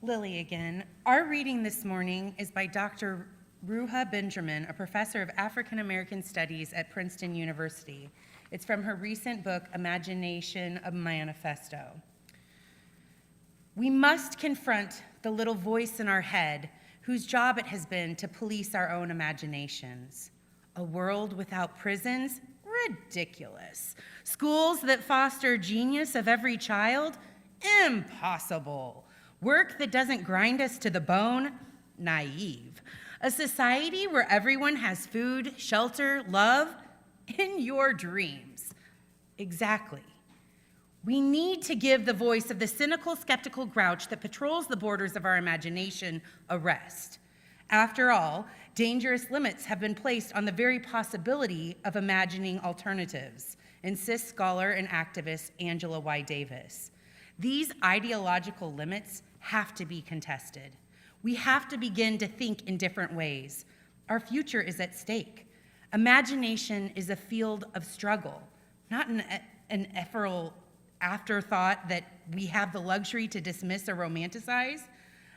Lily again. Our reading this morning is by Dr. Ruha Benjamin, a professor of African American Studies at Princeton University. It's from her recent book, Imagination, a Manifesto. We must confront the little voice in our head whose job it has been to police our own imaginations. A world without prisons? Ridiculous. Schools that foster genius of every child? Impossible. Work that doesn't grind us to the bone? Naive. A society where everyone has food, shelter, love? In your dreams. Exactly. We need to give the voice of the cynical, skeptical grouch that patrols the borders of our imagination a rest. After all, dangerous limits have been placed on the very possibility of imagining alternatives, insists scholar and activist Angela Y. Davis. These ideological limits have to be contested. We have to begin to think in different ways. Our future is at stake. Imagination is a field of struggle, not an ephemeral afterthought that we have the luxury to dismiss or romanticize.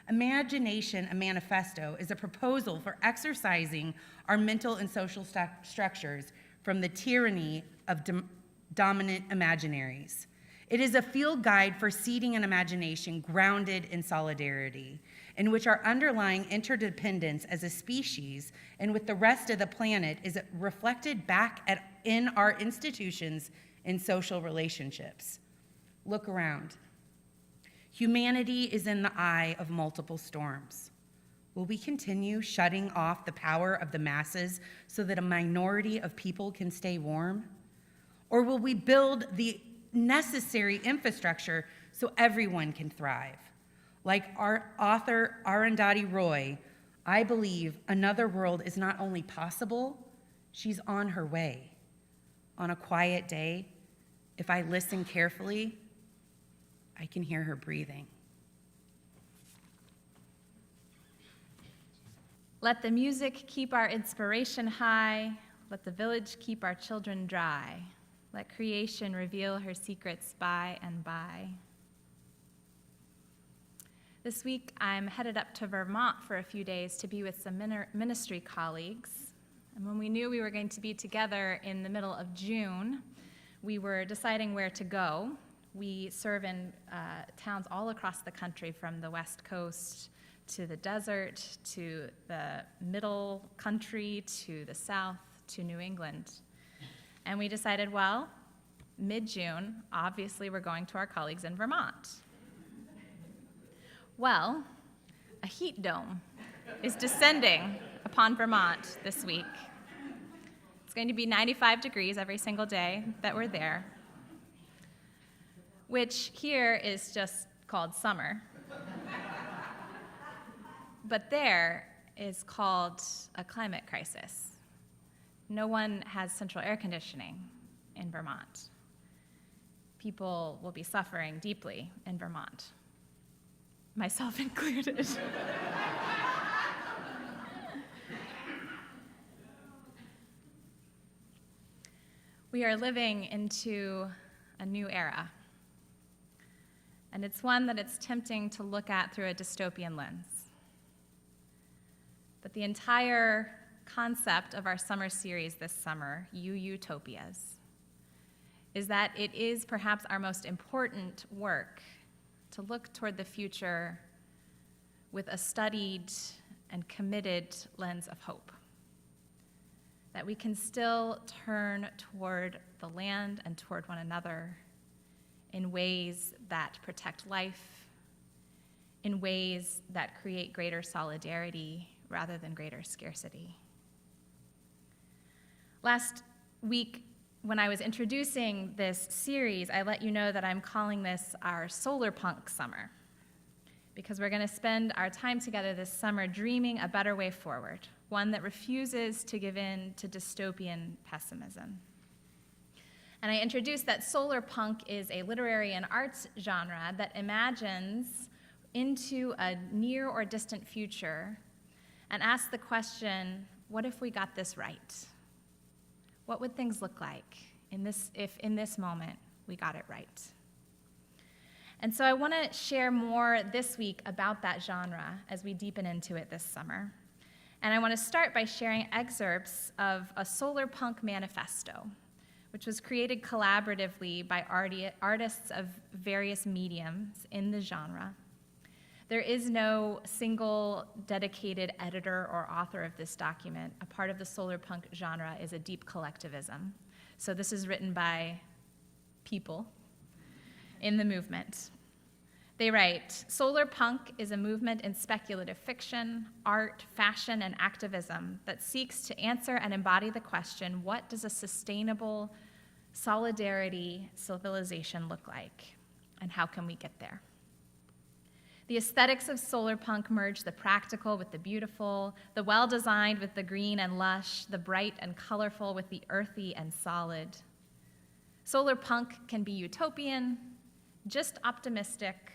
Imagination, a manifesto, is a proposal for exercising our mental and social structures from the tyranny of dominant imaginaries. It is a field guide for seeding an imagination grounded in solidarity, in which our underlying interdependence as a species and with the rest of the planet is reflected back in our institutions and social relationships. Look around. Humanity is in the eye of multiple storms. Will we continue shutting off the power of the masses so that a minority of people can stay warm? Or will we build the necessary infrastructure so everyone can thrive? Like our author Arundhati Roy, I believe another world is not only possible, she's on her way. On a quiet day, if I listen carefully, I can hear her breathing. Let the music keep our inspiration high. Let the village keep our children dry. Let creation reveal her secrets by and by. This week, I'm headed up to Vermont for a few days to be with some ministry colleagues. And when we knew we were going to be together in the middle of June, we were deciding where to go. We serve in towns all across the country, from the West Coast to the desert, to the middle country, to the south, to New England. And we decided, well, mid-June, obviously we're going to our colleagues in Vermont. Well, a heat dome is descending upon Vermont this week. It's going to be 95 degrees every single day that we're there, which here is just called summer. But there is called a climate crisis. No one has central air conditioning in Vermont. People will be suffering deeply in Vermont, myself included. We are living into a new era, and it's one that it's tempting to look at through a dystopian lens. But the entire concept of our summer series this summer, UUtopias, is that it is perhaps our most important work to look toward the future with a studied and committed lens of hope. That we can still turn toward the land and toward one another in ways that protect life, in ways that create greater solidarity rather than greater scarcity. Last week, when I was introducing this series, I let you know that I'm calling this our SolarPunk Summer, because we're going to spend our time together this summer dreaming a better way forward, one that refuses to give in to dystopian pessimism. And I introduced that solarpunk is a literary and arts genre that imagines into a near or distant future and asks the question, what if we got this right? What would things look like if in this moment we got it right? And so I want to share more this week about that genre as we deepen into it this summer. And I want to start by sharing excerpts of a SolarPunk manifesto, which was created collaboratively by artists of various mediums in the genre. There is no single dedicated editor or author of this document. A part of the SolarPunk genre is a deep collectivism. So this is written by people in the movement. They write, "SolarPunk is a movement in speculative fiction, art, fashion, and activism that seeks to answer and embody the question, what does a sustainable solidarity civilization look like, and how can we get there?" The aesthetics of SolarPunk merge the practical with the beautiful, the well-designed with the green and lush, the bright and colorful with the earthy and solid. SolarPunk can be utopian, just optimistic,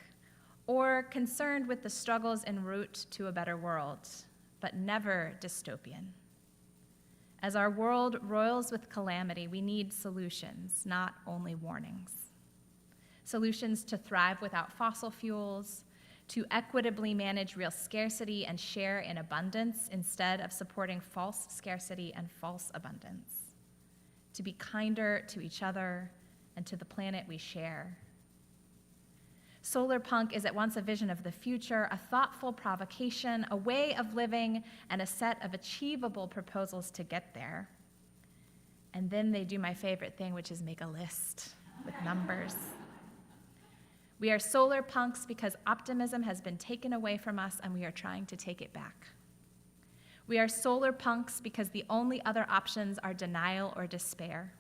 or concerned with the struggles en route to a better world, but never dystopian. As our world roils with calamity, we need solutions, not only warnings. Solutions to thrive without fossil fuels, to equitably manage real scarcity and share in abundance instead of supporting false scarcity and false abundance, to be kinder to each other and to the planet we share. SolarPunk is at once a vision of the future, a thoughtful provocation, a way of living, and a set of achievable proposals to get there. And then they do my favorite thing, which is make a list with numbers. We are SolarPunks because optimism has been taken away from us and we are trying to take it back. We are SolarPunks because the only other options are denial or despair.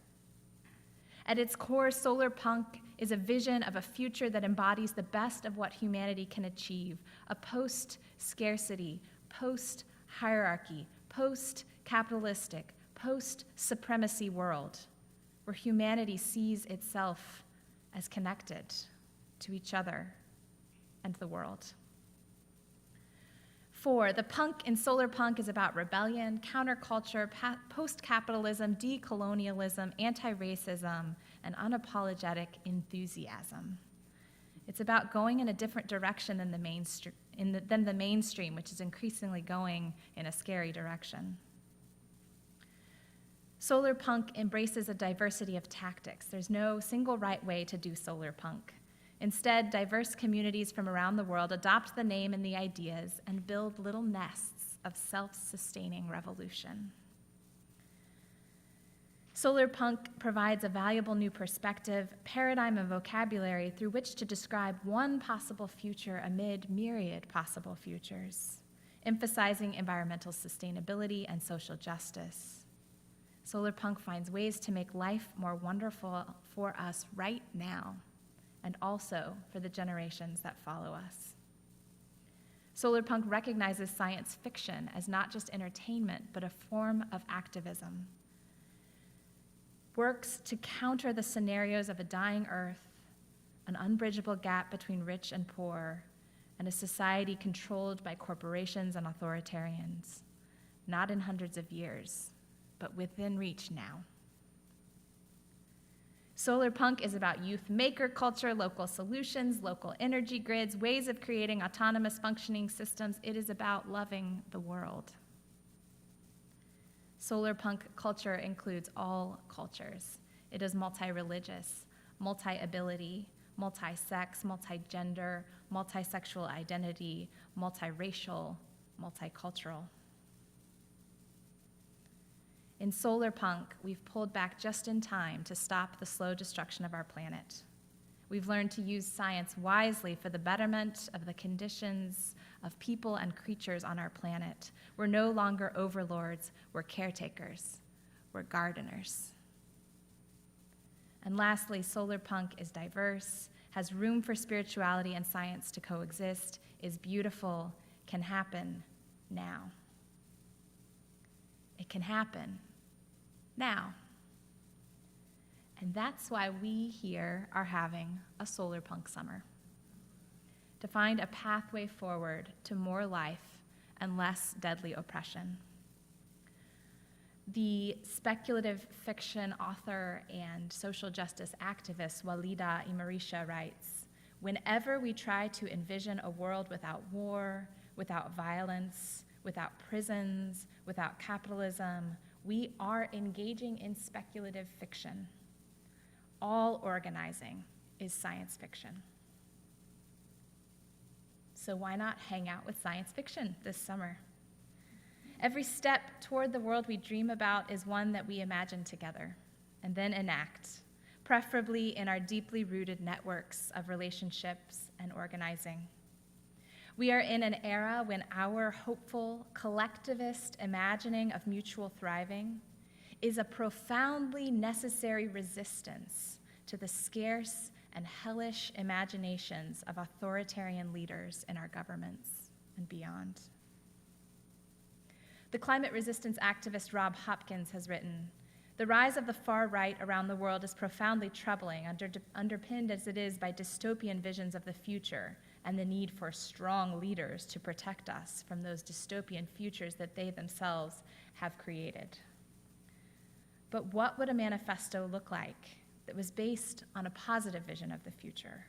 At its core, SolarPunk is a vision of a future that embodies the best of what humanity can achieve, a post-scarcity, post-hierarchy, post-capitalistic, post-supremacy world where humanity sees itself as connected to each other and the world. 4, the punk in SolarPunk is about rebellion, counterculture, post-capitalism, decolonialism, anti-racism, and unapologetic enthusiasm. It's about going in a different direction than the mainstream, which is increasingly going in a scary direction. SolarPunk embraces a diversity of tactics. There's no single right way to do SolarPunk. Instead, diverse communities from around the world adopt the name and the ideas and build little nests of self-sustaining revolution. SolarPunk provides a valuable new perspective, paradigm, and vocabulary through which to describe one possible future amid myriad possible futures, emphasizing environmental sustainability and social justice. SolarPunk finds ways to make life more wonderful for us right now, and also for the generations that follow us. SolarPunk recognizes science fiction as not just entertainment, but a form of activism. Works to counter the scenarios of a dying Earth, an unbridgeable gap between rich and poor, and a society controlled by corporations and authoritarians, not in hundreds of years, but within reach now. SolarPunk is about youth maker culture, local solutions, local energy grids, ways of creating autonomous functioning systems. It is about loving the world. SolarPunk culture includes all cultures. It is multi-religious, multi-ability, multi-sex, multi-gender, multi-sexual identity, multi-racial, multicultural. In SolarPunk, we've pulled back just in time to stop the slow destruction of our planet. We've learned to use science wisely for the betterment of the conditions of people and creatures on our planet. We're no longer overlords, we're caretakers, we're gardeners. And lastly, SolarPunk is diverse, has room for spirituality and science to coexist, is beautiful, can happen now. It can happen now. And that's why we here are having a SolarPunk Summer, to find a pathway forward to more life and less deadly oppression. The speculative fiction author and social justice activist Walida Imarisha writes, Whenever we try to envision a world without war, without violence, without prisons, without capitalism, we are engaging in speculative fiction. All organizing is science fiction. So why not hang out with science fiction this summer? Every step toward the world we dream about is one that we imagine together and then enact, preferably in our deeply rooted networks of relationships and organizing. We are in an era when our hopeful, collectivist imagining of mutual thriving is a profoundly necessary resistance to the scarce and hellish imaginations of authoritarian leaders in our governments and beyond. The climate resistance activist Rob Hopkins has written, "The rise of the far right around the world is profoundly troubling, underpinned as it is by dystopian visions of the future and the need for strong leaders to protect us from those dystopian futures that they themselves have created." But what would a manifesto look like that was based on a positive vision of the future?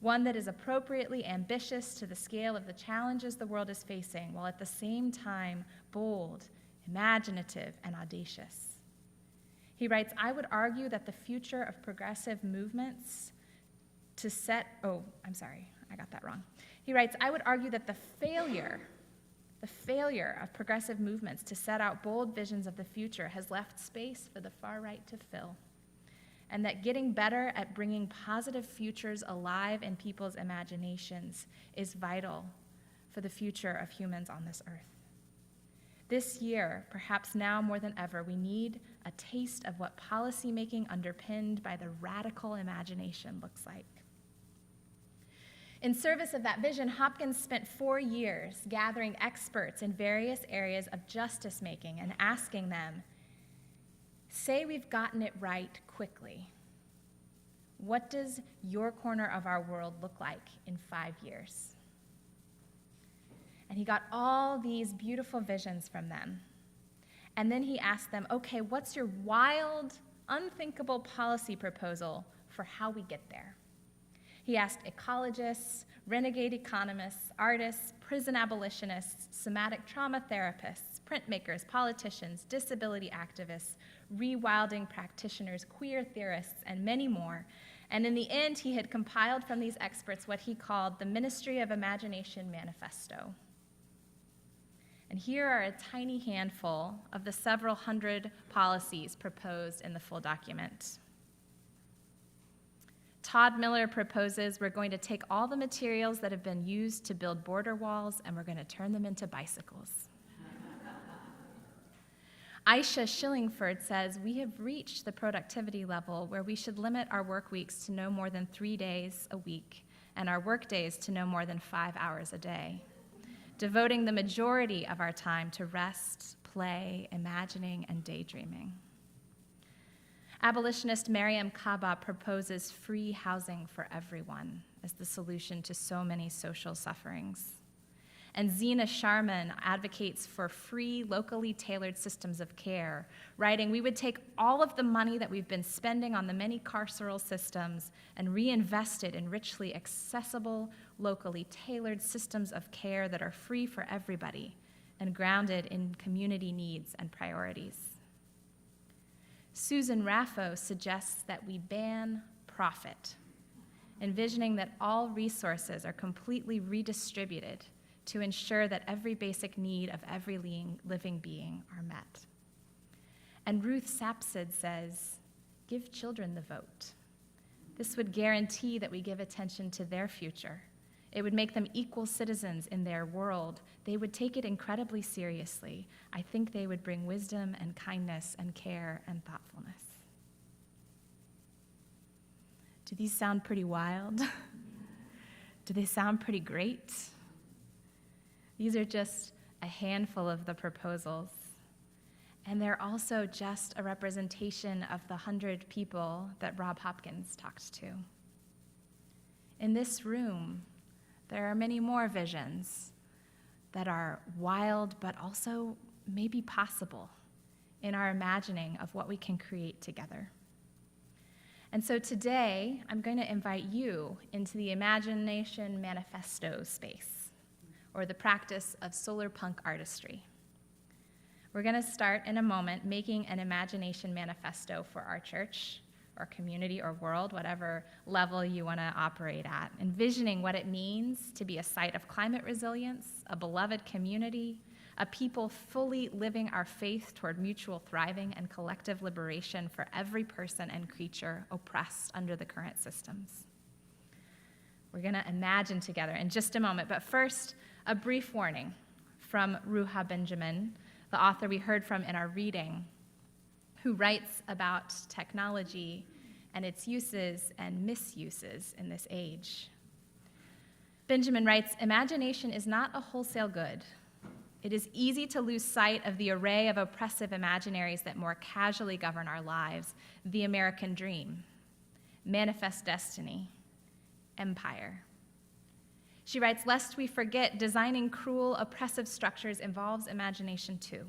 One that is appropriately ambitious to the scale of the challenges the world is facing, while at the same time bold, imaginative, and audacious. He writes, "I would argue that the future of progressive movements to set," I got that wrong. He writes, "I would argue that the failure of progressive movements to set out bold visions of the future has left space for the far right to fill, and that getting better at bringing positive futures alive in people's imaginations is vital for the future of humans on this earth. This year, perhaps now more than ever, we need a taste of what policymaking underpinned by the radical imagination looks like." In service of that vision, Hopkins spent 4 years gathering experts in various areas of justice making and asking them, "Say we've gotten it right quickly. What does your corner of our world look like in 5 years?" And he got all these beautiful visions from them. And then he asked them, "Okay, what's your wild, unthinkable policy proposal for how we get there?" He asked ecologists, renegade economists, artists, prison abolitionists, somatic trauma therapists, printmakers, politicians, disability activists, rewilding practitioners, queer theorists, and many more. And in the end, he had compiled from these experts what he called the Ministry of Imagination Manifesto. And here are a tiny handful of the several hundred policies proposed in the full document. Todd Miller proposes we're going to take all the materials that have been used to build border walls and we're going to turn them into bicycles. Aisha Shillingford says we have reached the productivity level where we should limit our work weeks to no more than 3 days a week and our work days to no more than 5 hours a day, devoting the majority of our time to rest, play, imagining, and daydreaming. Abolitionist Mariam Kaba proposes free housing for everyone as the solution to so many social sufferings. And Zina Sharman advocates for free, locally tailored systems of care, writing, "We would take all of the money that we've been spending on the many carceral systems and reinvest it in richly accessible, locally tailored systems of care that are free for everybody and grounded in community needs and priorities." Susan Raffo suggests that we ban profit, envisioning that all resources are completely redistributed to ensure that every basic need of every living being are met. And Ruth Sapsid says, "Give children the vote. This would guarantee that we give attention to their future. It would make them equal citizens in their world. They would take it incredibly seriously. I think they would bring wisdom and kindness and care and thoughtfulness." Do these sound pretty wild? Do they sound pretty great? These are just a handful of the proposals. And they're also just a representation of the 100 people that Rob Hopkins talked to. In this room, there are many more visions that are wild, but also maybe possible in our imagining of what we can create together. And so today, I'm going to invite you into the Imagination Manifesto space, or the practice of SolarPunk artistry. We're going to start in a moment making an imagination manifesto for our church, or community, or world, whatever level you want to operate at, envisioning what it means to be a site of climate resilience, a beloved community, a people fully living our faith toward mutual thriving and collective liberation for every person and creature oppressed under the current systems. We're going to imagine together in just a moment, but first, a brief warning from Ruha Benjamin, the author we heard from in our reading, who writes about technology and its uses and misuses in this age. Benjamin writes, "Imagination is not a wholesale good. It is easy to lose sight of the array of oppressive imaginaries that more casually govern our lives: the American dream, manifest destiny, empire." She writes, "Lest we forget, designing cruel, oppressive structures involves imagination too.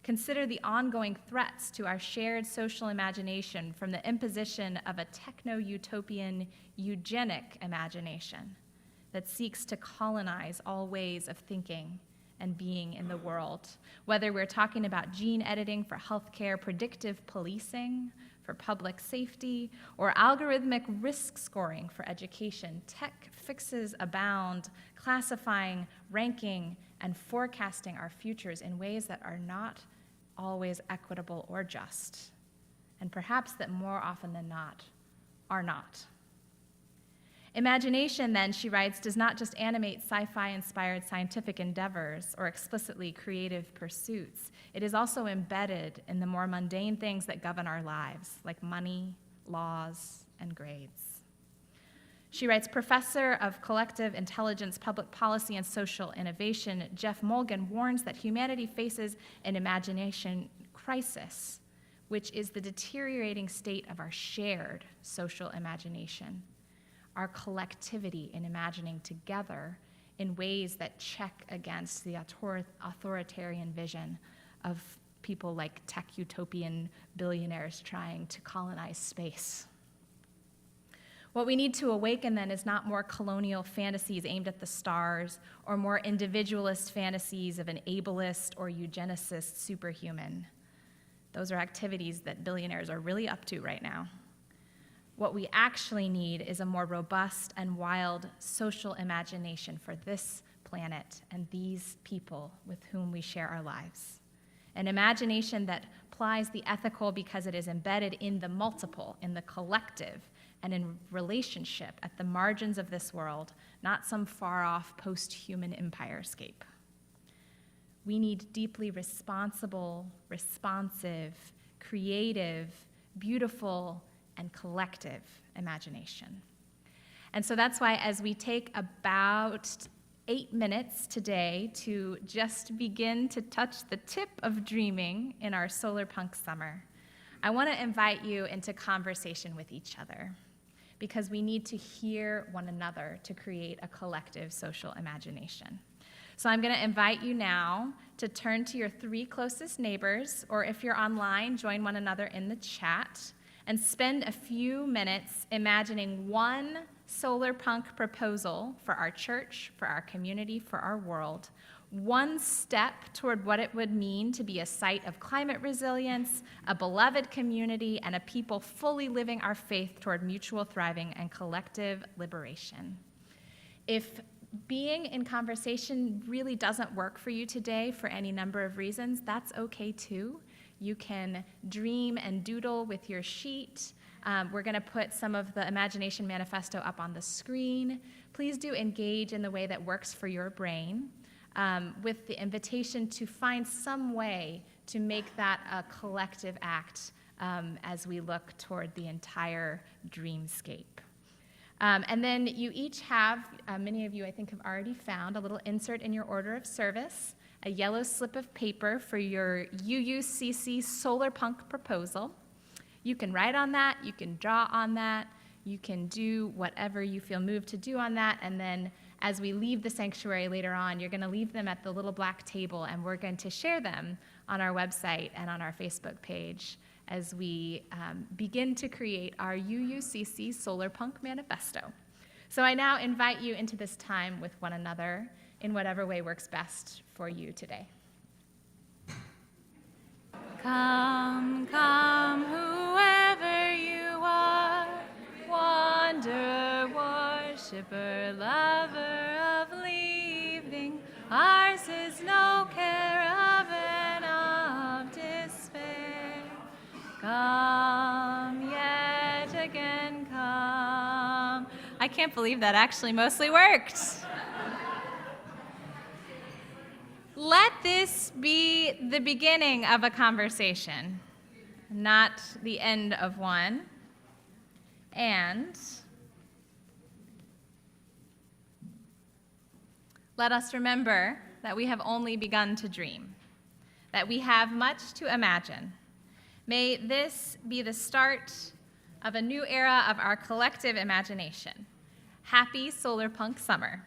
Consider the ongoing threats to our shared social imagination from the imposition of a techno-utopian, eugenic imagination that seeks to colonize all ways of thinking and being in the world, whether we're talking about gene editing for healthcare, predictive policing for public safety, or algorithmic risk scoring for education. Tech fixes abound, classifying, ranking, and forecasting our futures in ways that are not always equitable or just, and perhaps that more often than not are not. Imagination, then," she writes, "does not just animate sci-fi-inspired scientific endeavors or explicitly creative pursuits. It is also embedded in the more mundane things that govern our lives, like money, laws, and grades." She writes, "Professor of Collective Intelligence, Public Policy, and Social Innovation, Jeff Mulgan warns that humanity faces an imagination crisis, which is the deteriorating state of our shared social imagination, our collectivity in imagining together in ways that check against the authoritarian vision of people like tech utopian billionaires trying to colonize space. What we need to awaken then is not more colonial fantasies aimed at the stars or more individualist fantasies of an ableist or eugenicist superhuman. Those are activities that billionaires are really up to right now. What we actually need is a more robust and wild social imagination for this planet and these people with whom we share our lives. An imagination that plies the ethical because it is embedded in the multiple, in the collective, and in relationship at the margins of this world, not some far-off post-human empirescape. We need deeply responsible, responsive, creative, beautiful, and collective imagination. And so that's why as we take about 8 minutes today to just begin to touch the tip of dreaming in our SolarPunk Summer, I want to invite you into conversation with each other, because we need to hear one another to create a collective social imagination. So I'm going to invite you now to turn to your 3 closest neighbors, or if you're online, join one another in the chat, and spend a few minutes imagining one SolarPunk proposal for our church, for our community, for our world, one step toward what it would mean to be a site of climate resilience, a beloved community, and a people fully living our faith toward mutual thriving and collective liberation. If being in conversation really doesn't work for you today for any number of reasons, that's okay too. You can dream and doodle with your sheet. We're going to put some of the Imagination Manifesto up on the screen. Please do engage in the way that works for your brain, with the invitation to find some way to make that a collective act as we look toward the entire dreamscape. And then you each have, many of you I think have already found, a little insert in your order of service, a yellow slip of paper for your UUCC SolarPunk proposal. You can write on that, you can draw on that, you can do whatever you feel moved to do on that, and then as we leave the sanctuary later on, you're going to leave them at the little black table, and we're going to share them on our website and on our Facebook page as we begin to create our UUCC SolarPunk Manifesto. So I now invite you into this time with one another in whatever way works best for you today. Come, come, whoever you are, wanderer, worshiper, lover of leaving, ours is no caravan of despair. Come, yet again come. I can't believe that actually mostly worked. Let this be the beginning of a conversation, not the end of one. And let us remember that we have only begun to dream, that we have much to imagine. May this be the start of a new era of our collective imagination. Happy SolarPunk Summer.